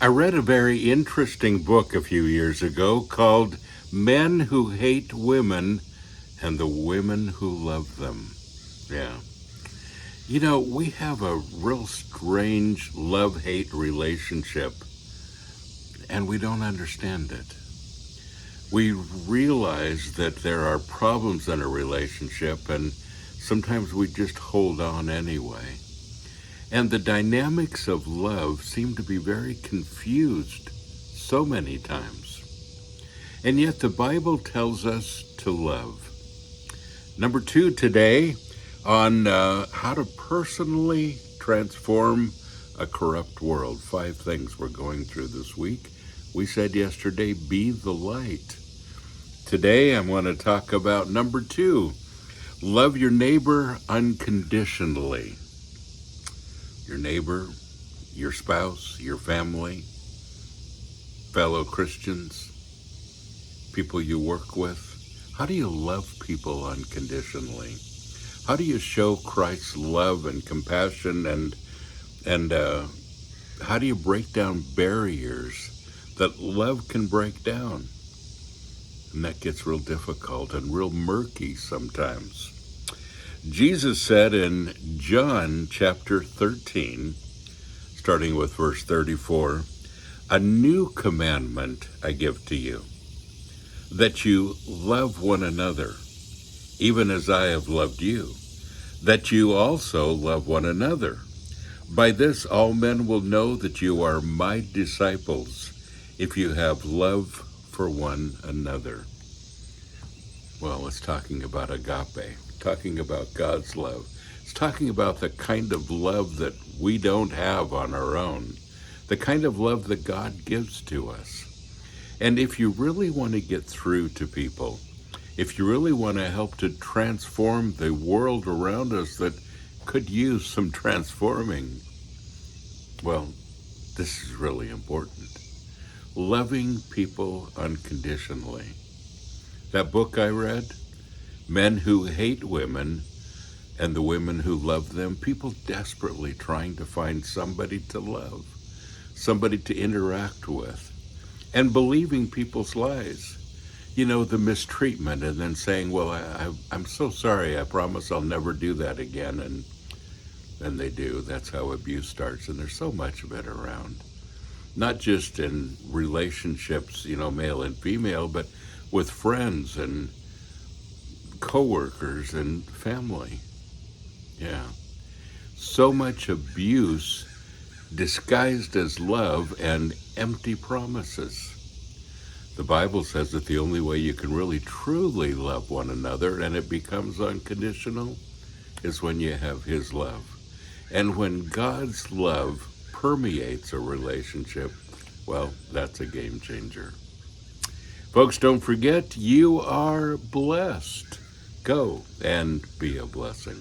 I read a very interesting book a few years ago called Men Who Hate Women and the Women Who Love Them. Yeah. You know, we have a real strange love-hate relationship, and we don't understand it. We realize that there are problems in a relationship, and sometimes we just hold on anyway. And the dynamics of love seem to be very confused so many times. And yet the Bible tells us to love. Number 2 today on how to personally transform a corrupt world. 5 things we're going through this week. We said yesterday, be the light. Today I'm going to talk about number 2, love your neighbor unconditionally. Your neighbor, your spouse, your family, fellow Christians, people you work with. How do you love people unconditionally? How do you show Christ's love and compassion and how do you break down barriers that love can break down? And that gets real difficult and real murky sometimes. Jesus said in John chapter 13, starting with verse 34, a new commandment I give to you, that you love one another, even as I have loved you, that you also love one another. By this all men will know that you are my disciples, if you have love for one another. Well, it's talking about agape, talking about God's love. It's talking about the kind of love that we don't have on our own, the kind of love that God gives to us. And if you really want to get through to people, if you really want to help to transform the world around us that could use some transforming, well, this is really important. Loving people unconditionally. That book I read, Men Who Hate Women and the Women Who Love Them, people desperately trying to find somebody to love, somebody to interact with, and believing people's lies. You know, the mistreatment and then saying, well, I'm so sorry, I promise I'll never do that again. And then they do. That's how abuse starts. And there's so much of it around. Not just in relationships, you know, male and female, but with friends and coworkers and family. Yeah. So much abuse disguised as love and empty promises. The Bible says that the only way you can really truly love one another and it becomes unconditional is when you have His love. And when God's love permeates a relationship, well, that's a game changer. Folks, don't forget, you are blessed. Go and be a blessing.